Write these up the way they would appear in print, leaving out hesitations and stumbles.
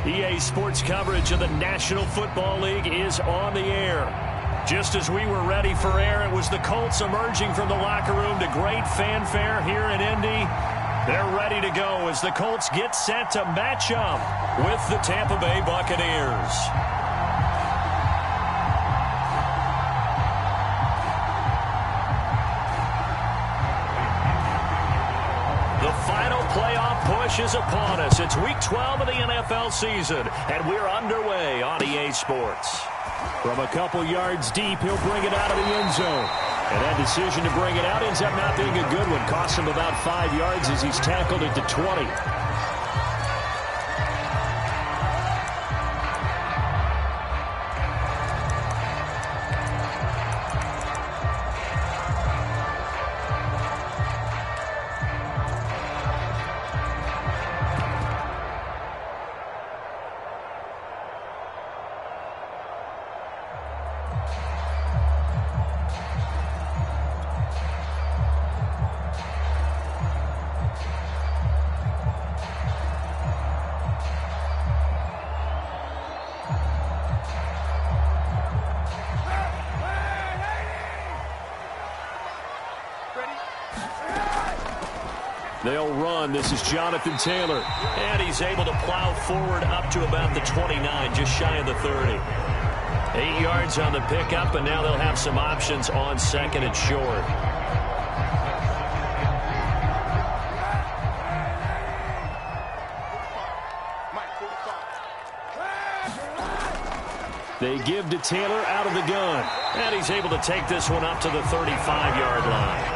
EA Sports coverage of the National Football League is on the air. Just as we were ready for air, it was the Colts emerging from the locker room to great fanfare here in Indy. They're ready to go as the Colts get set to match up with the Tampa Bay Buccaneers. The final playoff push is upon us. It's Week 12 of the NFL season, and we're underway on EA Sports. From a couple yards deep, he'll bring it out of the end zone. And that decision to bring it out ends up not being a good one. Costs him about 5 yards as he's tackled at the 20. They'll run. This is Jonathan Taylor. And he's able to plow forward up to about the 29, just shy of the 30. 8 yards on the pickup, and now they'll have some options on second and short. They give to Taylor out of the gun. And he's able to take this one up to the 35-yard line.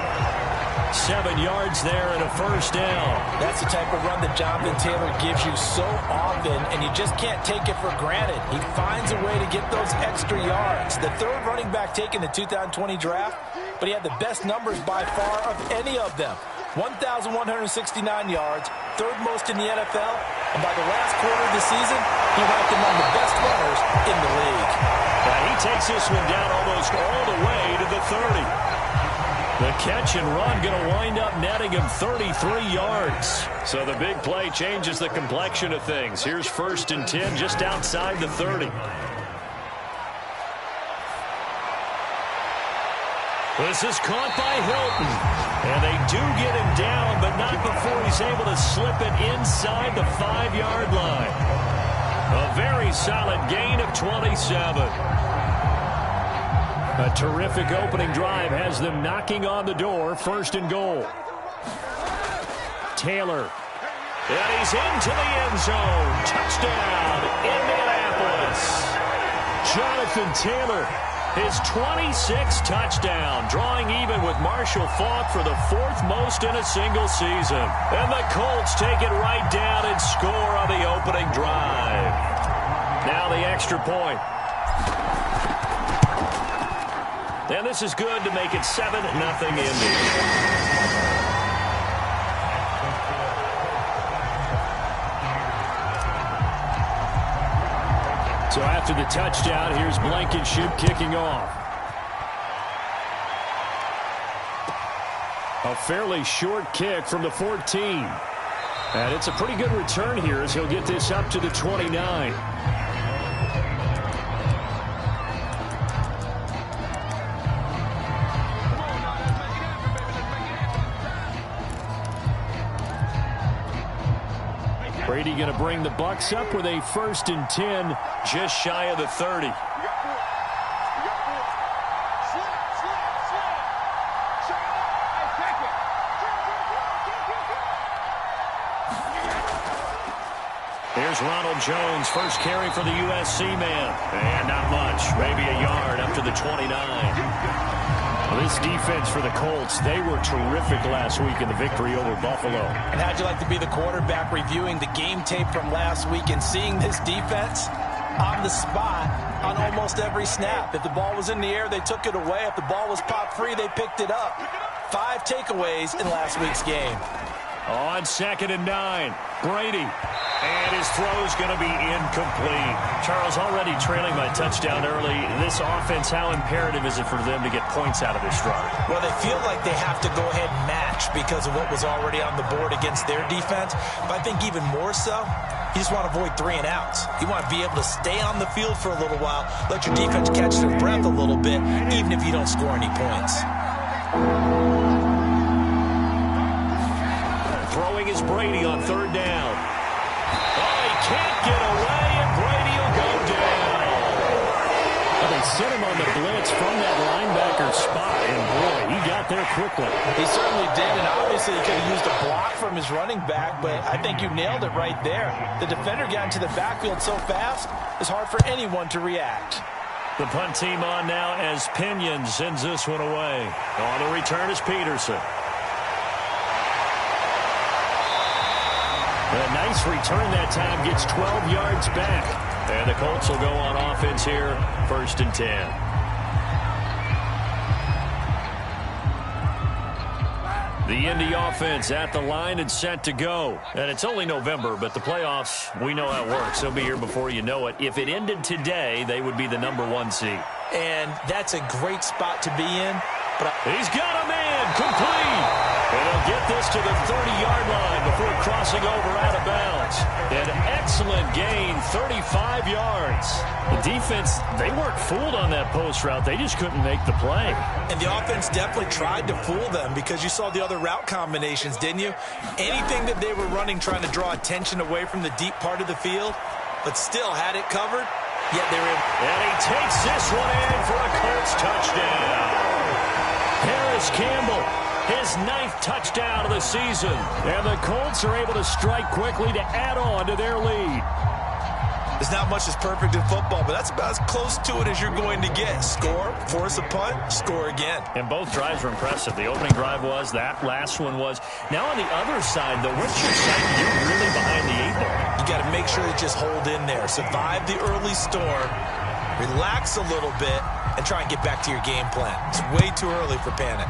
7 yards there and a first down. That's the type of run that Jonathan Taylor gives you so often, and you just can't take it for granted. He finds a way to get those extra yards. The third running back taken in the 2020 draft, but he had the best numbers by far of any of them. 1,169 yards, third most in the NFL, and by the last quarter of the season, he ranked among the best runners in the league. Now he takes this one down almost all the way to the 30. The catch and run going to wind up netting him 33 yards. So the big play changes the complexion of things. Here's 1st and 10 just outside the 30. This is caught by Hilton. And they do get him down, but not before he's able to slip it inside the 5-yard line. A very solid gain of 27. A terrific opening drive has them knocking on the door. 1st and goal. Taylor. And he's into the end zone. Touchdown, Indianapolis. Jonathan Taylor, his 26th touchdown, drawing even with Marshall Faulk for the 4th most in a single season. And the Colts take it right down and score on the opening drive. Now the extra point. And this is good to make it 7-0 Indy. So after the touchdown, here's Blankenship kicking off. A fairly short kick from the 14. And it's a pretty good return here as he'll get this up to the 29. Brady going to bring the Bucs up with a 1st and 10 just shy of the 30. Here's Ronald Jones, first carry for the USC man. And not much, maybe a yard up to the 29. This defense for the Colts, they were terrific last week in the victory over Buffalo. And how'd you like to be the quarterback reviewing the game tape from last week and seeing this defense on the spot on almost every snap? If the ball was in the air, they took it away. If the ball was popped free, they picked it up. 5 takeaways in last week's game. On 2nd and 9, Brady. And his throw's going to be incomplete. Charles, already trailing by touchdown early. This offense, how imperative is it for them to get points out of this drive? Well, they feel like they have to go ahead and match because of what was already on the board against their defense. But I think even more so, You just want to avoid 3 and outs. You want to be able to stay on the field for a little while, let your defense catch their breath a little bit, even if you don't score any points. Throwing is Brady on 3rd down. Oh, he can't get away, and Brady will go down. Well, they set him on the blitz from that linebacker spot, and boy, he got there quickly. He certainly did, and obviously he could have used a block from his running back, but I think you nailed it right there. The defender got into the backfield so fast, it's hard for anyone to react. The punt team on now as Pinion sends this one away. On the return is Peterson. A nice return that time, gets 12 yards back. And the Colts will go on offense here, 1st and 10. The Indy offense at the line and set to go. And it's only November, but the playoffs, we know how it works. They'll be here before you know it. If it ended today, they would be the #1 seed. And that's a great spot to be in. But he's got a man, complete. And he'll get this to the 30-yard line before crossing over out of bounds. An excellent gain, 35 yards. The defense, they weren't fooled on that post route. They just couldn't make the play. And the offense definitely tried to fool them because you saw the other route combinations, didn't you? Anything that they were running trying to draw attention away from the deep part of the field, but still had it covered, yet they were able. And he takes this one in for a Colts touchdown. Harris Campbell, his 9th touchdown of the season. And the Colts are able to strike quickly to add on to their lead. There's not much that's perfect in football, but that's about as close to it as you're going to get. Score, force a punt, score again. And both drives were impressive. The opening drive was, that last one was. Now on the other side, though, what's your sight? You're really behind the 8 ball. You got to make sure to just hold in there. Survive the early storm, relax a little bit, and try and get back to your game plan. It's way too early for panic.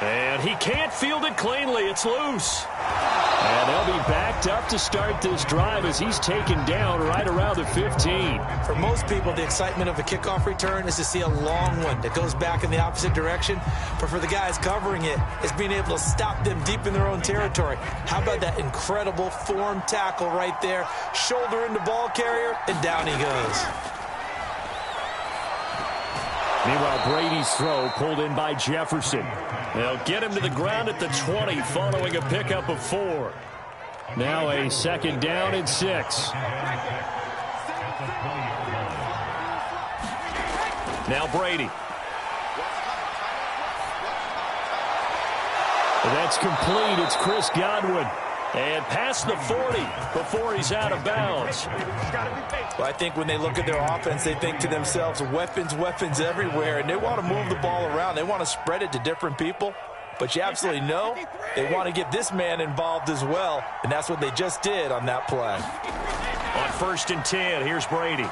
And he can't field it cleanly. It's loose. And they'll be backed up to start this drive as he's taken down right around the 15. For most people, the excitement of a kickoff return is to see a long one that goes back in the opposite direction. But for the guys covering it, it's being able to stop them deep in their own territory. How about that incredible form tackle right there? Shoulder into ball carrier, and down he goes. Meanwhile, Brady's throw pulled in by Jefferson. They'll get him to the ground at the 20 following a pickup of 4. Now a 2nd down and 6. Now Brady. That's complete. It's Chris Godwin. And past the 40 before he's out of bounds. Well, I think when they look at their offense, they think to themselves, weapons, weapons everywhere, and they want to move the ball around. They want to spread it to different people. But you absolutely know they want to get this man involved as well, and that's what they just did on that play. On 1st and 10, here's Brady.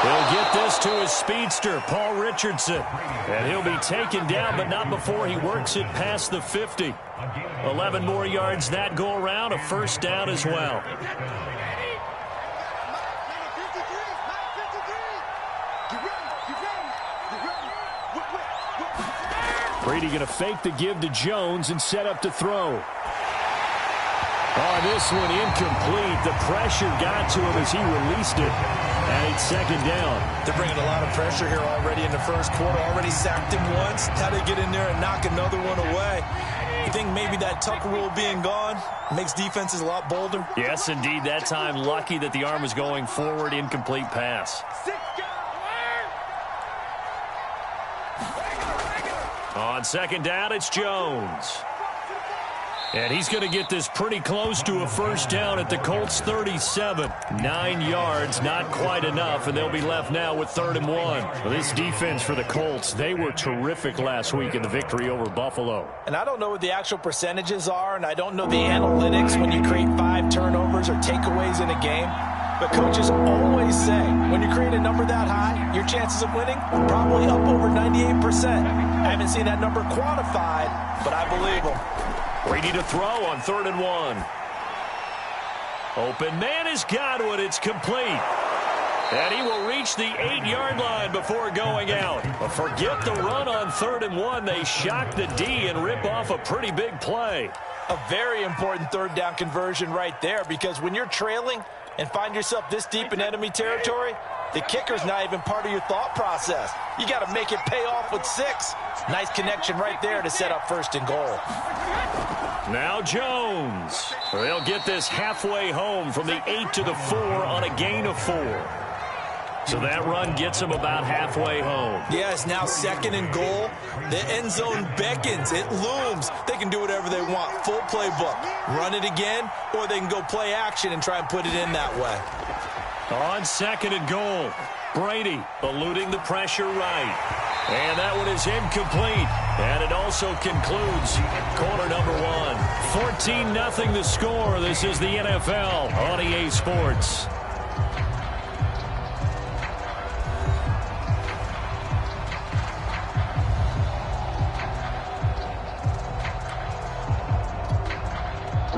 He'll get this to his speedster, Paul Richardson. And he'll be taken down, but not before he works it past the 50. 11 more yards that go around, a 1st down as well. Brady going to fake the give to Jones and set up to throw. Oh, this one incomplete. The pressure got to him as he released it. And it's 2nd down. They're bringing a lot of pressure here already in the first quarter. Already sacked him once. Had to get in there and knock another one away. You think maybe that Tucker rule being gone makes defenses a lot bolder? Yes, indeed. That time, lucky that the arm was going forward. Incomplete pass. On 2nd down, it's Jones. And he's going to get this pretty close to a 1st down at the Colts 37. 9 yards, not quite enough, and they'll be left now with 3rd and 1. Well, this defense for the Colts, they were terrific last week in the victory over Buffalo. And I don't know what the actual percentages are, and I don't know the analytics when you create 5 turnovers or takeaways in a game. But coaches always say, when you create a number that high, your chances of winning are probably up over 98%. I haven't seen that number quantified, but I believe them. Brady to throw on 3rd and 1. Open man is Godwin. It's complete. And he will reach the 8-yard line before going out. But forget the run on 3rd and 1. They shock the D and rip off a pretty big play. A very important 3rd down conversion right there, because when you're trailing and find yourself this deep in enemy territory, the kicker's not even part of your thought process. You got to make it pay off with 6. Nice connection right there to set up 1st and goal. Now Jones. They'll get this halfway home from the 8 to the 4 on a gain of 4. So that run gets them about halfway home. Yeah, it's now 2nd and goal. The end zone beckons. It looms. They can do whatever they want. Full playbook. Run it again, or they can go play action and try and put it in that way. On 2nd and goal, Brady eluding the pressure right. And that one is incomplete. And it also concludes quarter number 1. 14-0 the score. This is the NFL on EA Sports.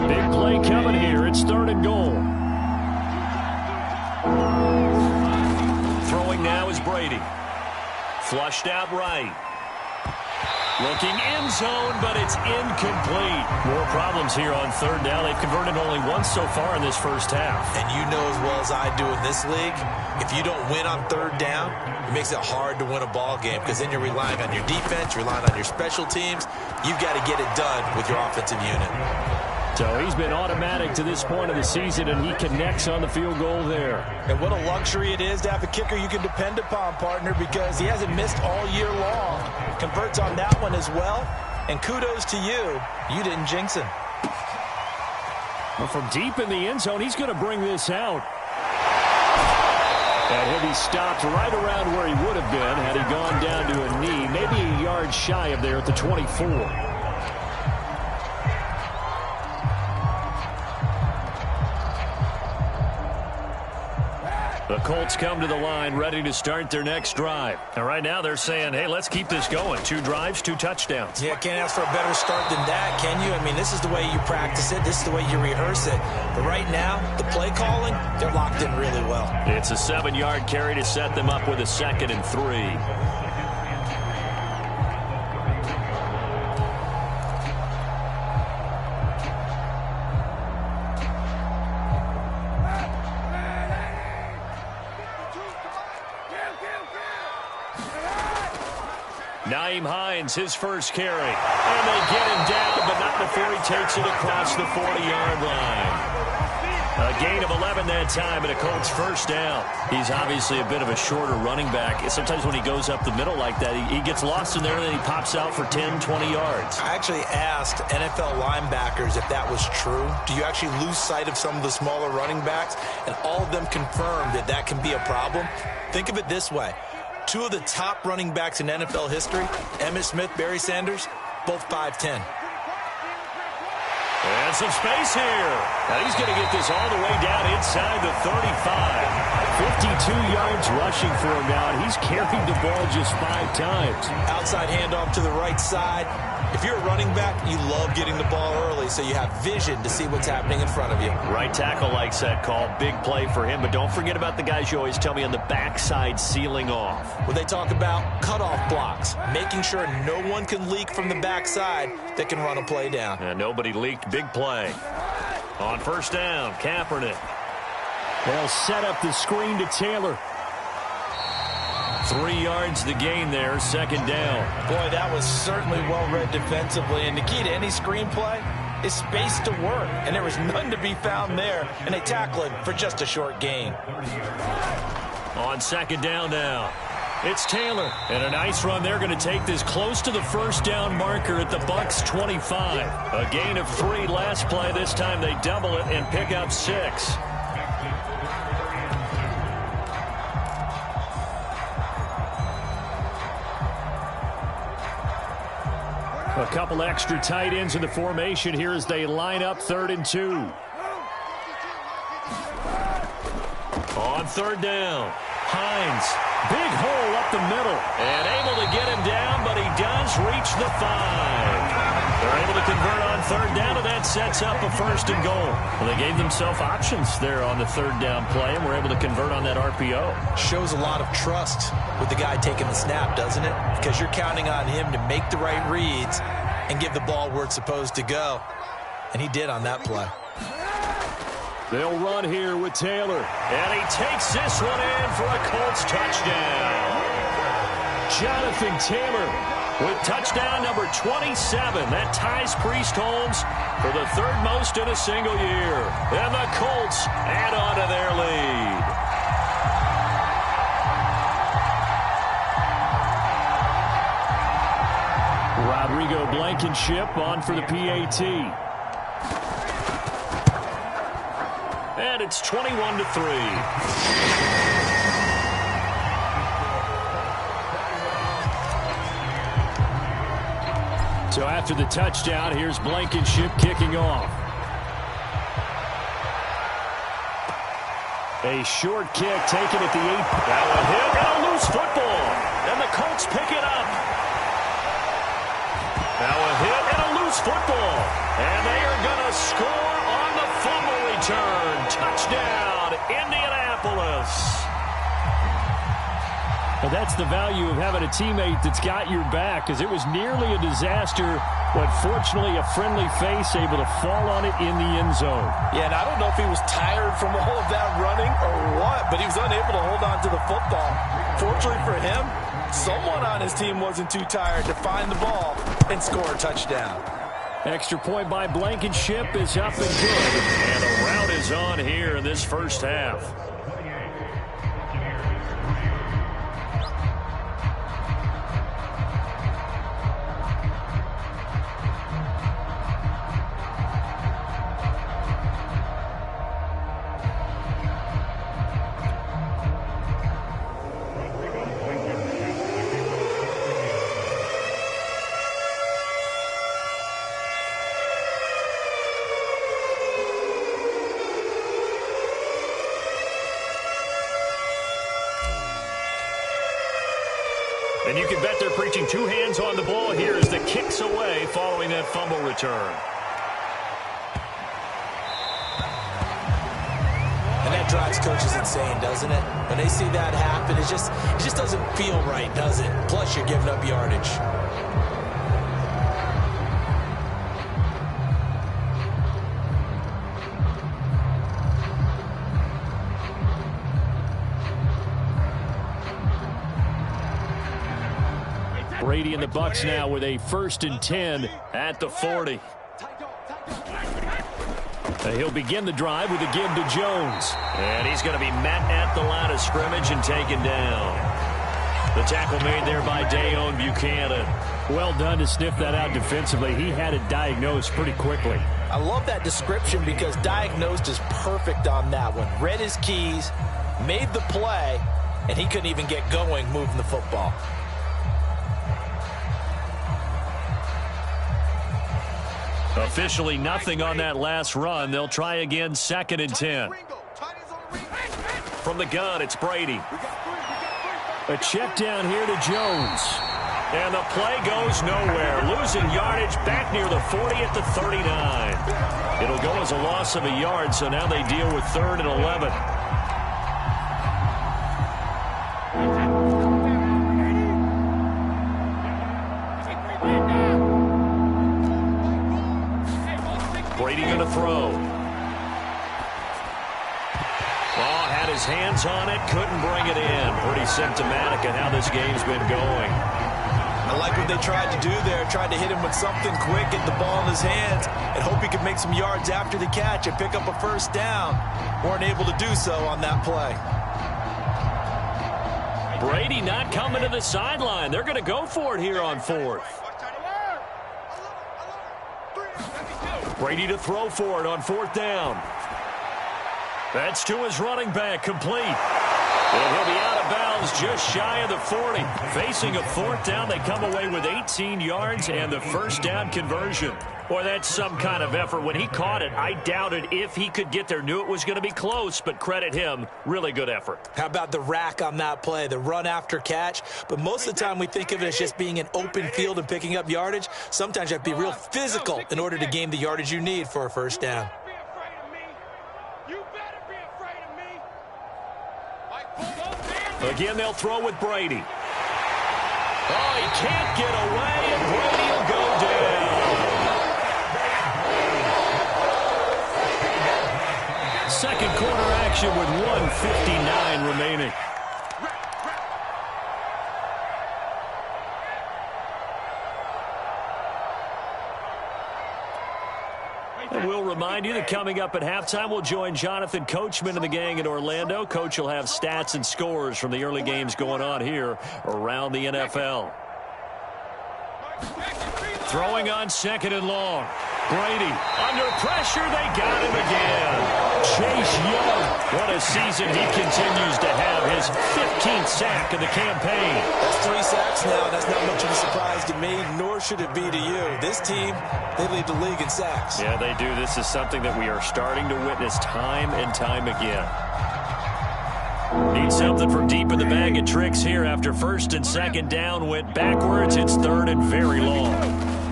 Big play coming here. It's 3rd and goal. Throwing now is Brady. Flushed out right. Looking end zone, but it's incomplete. More problems here on 3rd down. They've converted only once so far in this first half. And you know as well as I do in this league, if you don't win on 3rd down, it makes it hard to win a ball game, because then you're relying on your defense, you're relying on your special teams. You've got to get it done with your offensive unit. So he's been automatic to this point of the season, and he connects on the field goal there. And what a luxury it is to have a kicker you can depend upon, partner, because he hasn't missed all year long. Converts on that one as well, and kudos to you. You didn't jinx him. Well, from deep in the end zone, he's going to bring this out. And he'll be stopped right around where he would have been had he gone down to a knee, maybe a yard shy of there at the 24. The Colts come to the line ready to start their next drive. And right now they're saying, hey, let's keep this going. 2 drives, 2 touchdowns. Yeah, can't ask for a better start than that, can you? I mean, this is the way you practice it. This is the way you rehearse it. But right now, the play calling, they're locked in really well. It's a 7-yard carry to set them up with a 2nd and 3. Nyheim Hines, his first carry. And they get him down, but not before he takes it across the 40-yard line. A gain of 11 that time, and a Colts first down. He's obviously a bit of a shorter running back. Sometimes when he goes up the middle like that, he gets lost in there, and then he pops out for 10, 20 yards. I actually asked NFL linebackers if that was true. Do you actually lose sight of some of the smaller running backs? And all of them confirmed that that can be a problem. Think of it this way. 2 of the top running backs in NFL history, Emmitt Smith, Barry Sanders, both 5'10". And some space here. And he's going to get this all the way down inside the 35. 52 yards rushing for him now, and he's carried the ball just 5 times. Outside handoff to the right side. If you're a running back, you love getting the ball early so you have vision to see what's happening in front of you. Right tackle likes that call. Big play for him. But don't forget about the guys you always tell me on the backside sealing off. When they talk about cutoff blocks, making sure no one can leak from the backside that can run a play down. And nobody leaked. Big play. On first down, Kaepernick. They'll set up the screen to Taylor. 3 yards the gain there, 2nd down. Boy, that was certainly well-read defensively. And the key to any screenplay is space to work. And there was none to be found there. And they tackle him for just a short gain. On 2nd down now, it's Taylor. And a nice run. They're going to take this close to the first down marker at the Bucs 25. A gain of 3 last play. This time they double it and pick up 6. A couple extra tight ends in the formation here as they line up 3rd and 2. On 3rd down, Hines, big hole up the middle, and able to get him down, but he does reach the 5. They're able to convert on third down, and that sets up a 1st and goal. Well, they gave themselves options there on the third down play, and were able to convert on that RPO. Shows a lot of trust with the guy taking the snap, doesn't it? Because you're counting on him to make the right reads and give the ball where it's supposed to go. And he did on that play. They'll run here with Taylor. And he takes this one in for a Colts touchdown. Jonathan Taylor with touchdown number 27. That ties Priest Holmes for the 3rd most in a single year. And the Colts add on to their lead. Rodrigo Blankenship on for the PAT. And it's 21-3. So after the touchdown, here's Blankenship kicking off. A short kick taken at the 8. Now a hit and a loose football. And the Colts pick it up. Now a hit and a loose football. And they are going to score on the fumble return. Touchdown, Indianapolis. Well, that's the value of having a teammate that's got your back, because it was nearly a disaster, but fortunately a friendly face able to fall on it in the end zone. Yeah, and I don't know if he was tired from all of that running or what, but he was unable to hold on to the football. Fortunately for him, someone on his team wasn't too tired to find the ball and score a touchdown. Extra point by Blankenship is up and good, and the rout is on here in this first half. And you can bet they're preaching 2 hands on the ball here as the kick's away following that fumble return. And that drives coaches insane, doesn't it? When they see that happen, it just doesn't feel right, does it? Plus, you're giving up yardage. Brady and the Bucs now with a 1st and 10 at the 40. He'll begin the drive with a give to Jones. And he's going to be met at the line of scrimmage and taken down. The tackle made there by Dayon Buchanan. Well done to sniff that out defensively. He had it diagnosed pretty quickly. I love that description because diagnosed is perfect on that one. Read his keys, made the play, and he couldn't even get going moving the football. Officially nothing on that last run. They'll try again, 2nd and 10. From the gun, it's Brady. A check down here to Jones. And the play goes nowhere. Losing yardage back near the 40 at the 39. It'll go as a loss of a yard, so now they deal with 3rd and 11. Brady going to throw. Oh, had his hands on it, couldn't bring it in. Pretty symptomatic of how this game's been going. I like what they tried to do there. Tried to hit him with something quick, get the ball in his hands, and hope he could make some yards after the catch and pick up a 1st down. Weren't able to do so on that play. Brady not coming to the sideline. They're going to go for it here on 4th. Brady to throw for it on 4th down. That's to his running back, complete. And he'll be out of bounds just shy of the 40. Facing a 4th down, they come away with 18 yards and the 1st down conversion. Boy, that's some kind of effort. When he caught it, I doubted if he could get there. Knew it was going to be close, but credit him. Really good effort. How about the rack on that play, the run after catch? But most of the time we think of it as just being an open field and picking up yardage. Sometimes you have to be real physical in order to gain the yardage you need for a first down. Again, they'll throw with Brady. Oh, he can't get away, and Brady will go down. Second quarter action with 1:59 remaining. And we'll remind you that coming up at halftime, we'll join Jonathan Coachman and the gang in Orlando. Coach will have stats and scores from the early games going on here around the NFL. Throwing on second and long. Brady under pressure. They got him again. Chase Young. What a season he continues to have. His 15th sack of the campaign. That's 3 sacks now. That's not much of a surprise to me, nor should it be to you. This team, they lead the league in sacks. Yeah, they do. This is something that we are starting to witness time and time again. Need something from deep in the bag of tricks here after first and second down went backwards. It's third and very long.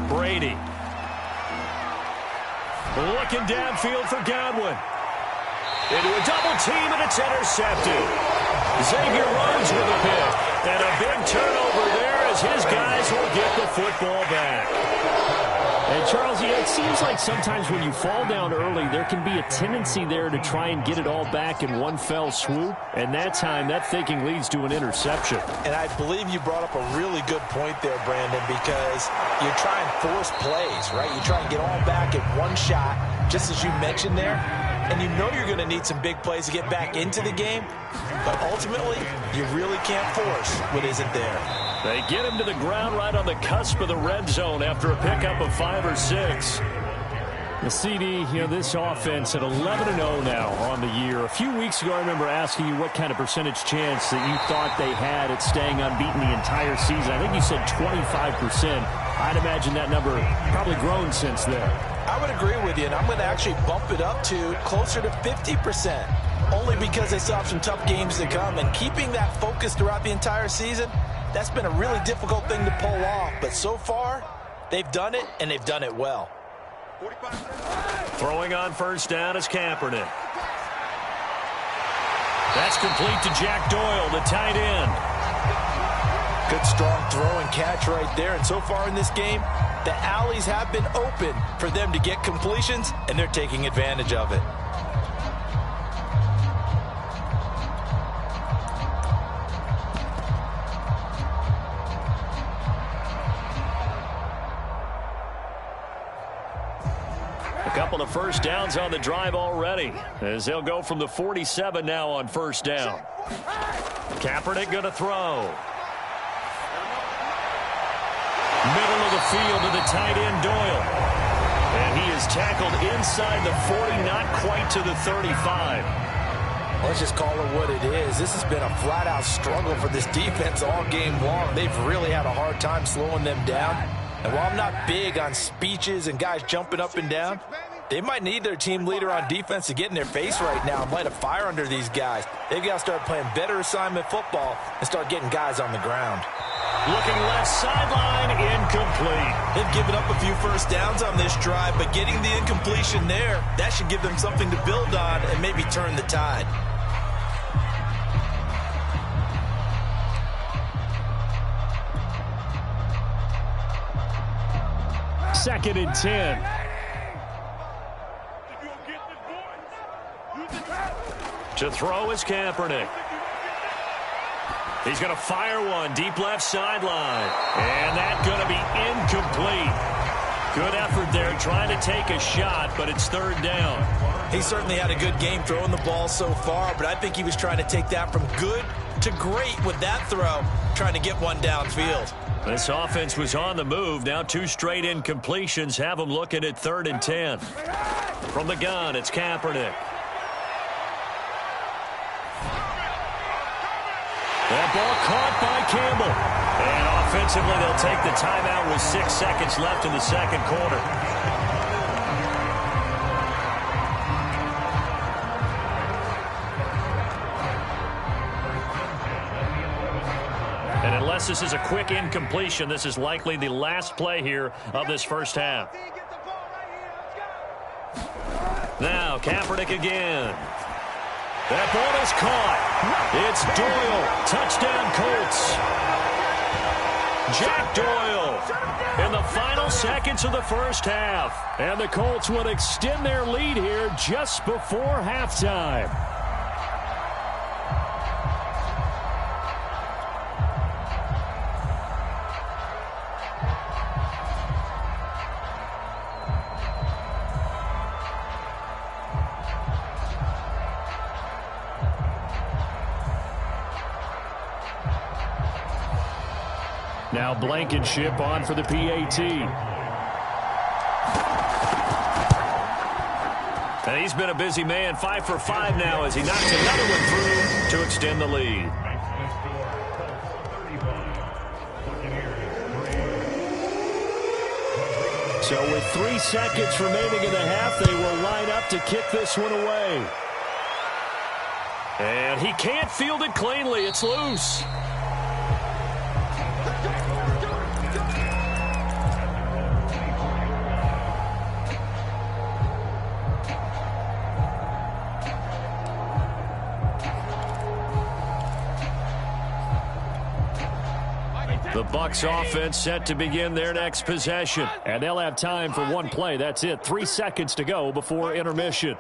Brady. Looking downfield for Godwin. Into a double team, and it's intercepted. Xavier runs with a pick. And a big turnover there as his guys will get the football back. And Charles, yeah, it seems like sometimes when you fall down early, there can be a tendency there to try and get it all back in one fell swoop. And that time, that thinking leads to an interception. And I believe you brought up a really good point there, Brandon, because you try and force plays, right? You try and get all back in one shot, just as you mentioned there. And you know you're going to need some big plays to get back into the game. But ultimately, you really can't force what isn't there. They get him to the ground right on the cusp of the red zone after a pickup of 5 or 6. The CD, this offense at 11-0 now on the year. A few weeks ago, I remember asking you what kind of percentage chance that you thought they had at staying unbeaten the entire season. I think you said 25%. I'd imagine that number probably grown since then. I would agree with you, and I'm going to actually bump it up to closer to 50%, only because they still have some tough games to come. And keeping that focus throughout the entire season, that's been a really difficult thing to pull off. But so far, they've done it, and they've done it well. Throwing on first down is Kaepernick. That's complete to Jack Doyle, the tight end. Good strong throw and catch right there. And so far in this game, the alleys have been open for them to get completions, and they're taking advantage of it. A couple of first downs on the drive already, as they'll go from the 47 now on first down. Kaepernick going to throw. Middle of the field to the tight end, Doyle. And he is tackled inside the 40, not quite to the 35. Let's just call it what it is. This has been a flat-out struggle for this defense all game long. They've really had a hard time slowing them down. And while I'm not big on speeches and guys jumping up and down, they might need their team leader on defense to get in their face right now and light a fire under these guys. They've got to start playing better assignment football and start getting guys on the ground. Looking left sideline, incomplete. They've given up a few first downs on this drive, but getting the incompletion there, that should give them something to build on and maybe turn the tide. Second and 10. To throw is Kaepernick. He's going to fire one deep left sideline. And that's going to be incomplete. Good effort there trying to take a shot, but it's third down. He certainly had a good game throwing the ball so far, but I think he was trying to take that from good to great with that throw, trying to get one downfield. This offense was on the move. Now 2 straight incompletions have them looking at third and 10. From the gun, it's Kaepernick. That ball caught by Campbell. And offensively, they'll take the timeout with 6 seconds left in the second quarter. unless this is a quick incompletion, this is likely the last play here of this first half. Now, Kaepernick again. That ball is caught. It's Doyle. Touchdown, Colts. Jack Doyle in the final seconds of the first half. And the Colts would extend their lead here just before halftime. Now Blankenship on for the PAT. And he's been a busy man, 5 for 5 now as he knocks another one through to extend the lead. So with 3 seconds remaining in the half, they will line up to kick this one away. And he can't field it cleanly. It's loose. The Bucs offense set to begin their next possession. And they'll have time for one play. That's it. 3 seconds to go before intermission.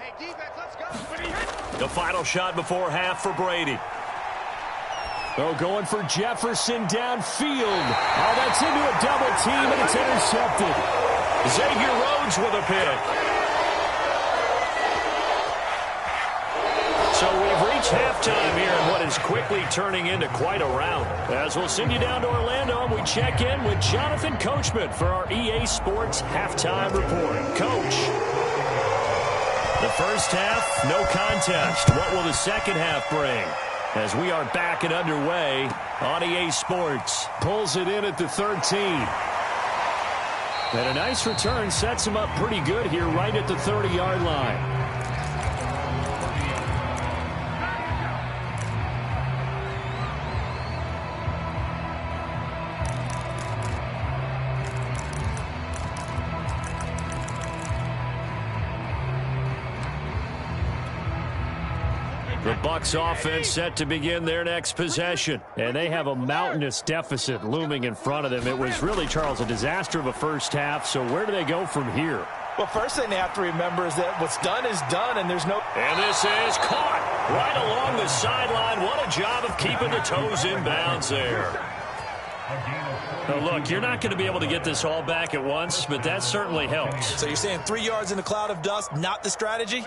The final shot before half for Brady. Oh, going for Jefferson downfield. Oh, that's into a double team, and it's intercepted. Xavier Rhodes with a pick. So we've reached halftime here in what is quickly turning into quite a round. As we'll send you down to Orlando, and we check in with Jonathan Coachman for our EA Sports Halftime Report. Coach, the first half, no contest. What will the second half bring? As we are back and underway on EA Sports. Pulls it in at the 13. And a nice return sets him up pretty good here right at the 30-yard line. The Bucs offense set to begin their next possession. And they have a mountainous deficit looming in front of them. It was really, Charles, a disaster of a first half. So where do they go from here? Well, first thing they have to remember is that what's done is done, and there's no... And this is caught right along the sideline. What a job of keeping the toes in bounds there. Now, look, you're not going to be able to get this all back at once, but that certainly helps. So you're saying 3 yards in a cloud of dust, not the strategy?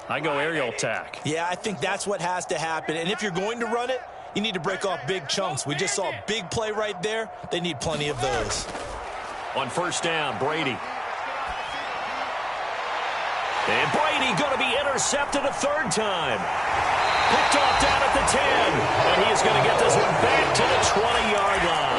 I go aerial attack. Yeah, I think that's what has to happen. And if you're going to run it, you need to break off big chunks. We just saw a big play right there. They need plenty of those. On first down, Brady. And Brady going to be intercepted a third time. Picked off down at the 10. And he is going to get this one back to the 20-yard line.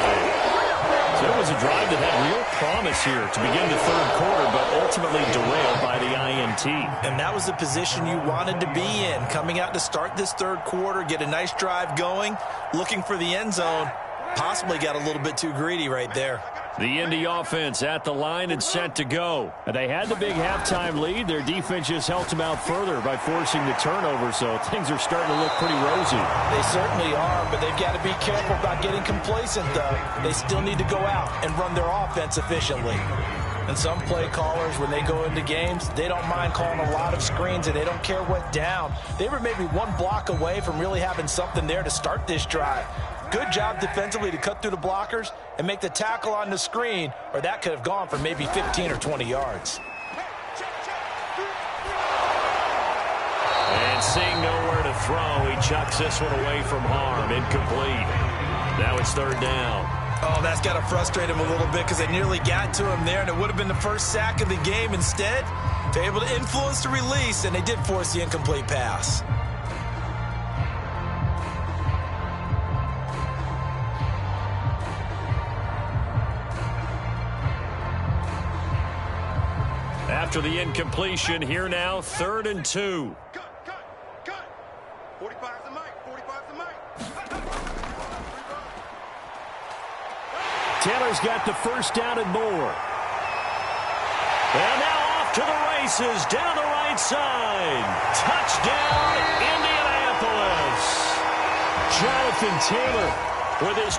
So it was a drive that had real promise here to begin the third quarter, but ultimately derailed by the INT. And that was the position you wanted to be in. Coming out to start this third quarter, get a nice drive going, looking for the end zone. Possibly got a little bit too greedy right there. The Indy offense at the line and set to go. They had the big halftime lead. Their defense just helped them out further by forcing the turnover, so things are starting to look pretty rosy. They certainly are, but they've got to be careful about getting complacent, though. They still need to go out and run their offense efficiently. And some play callers, when they go into games, they don't mind calling a lot of screens, and they don't care what down. They were maybe one block away from really having something there to start this drive. Good job defensively to cut through the blockers and make the tackle on the screen, or that could have gone for maybe 15 or 20 yards. And seeing nowhere to throw, he chucks this one away from harm. Incomplete. Now it's third down. Oh, that's got to frustrate him a little bit because they nearly got to him there, and it would have been the first sack of the game. Instead, they're able to influence the release, and they did force the incomplete pass. After the incompletion, here now, 3rd and 2. Cut. 45's the mic. Taylor's got the first down and more. And now off to the races down the right side. Touchdown, Indianapolis. Jonathan Taylor with his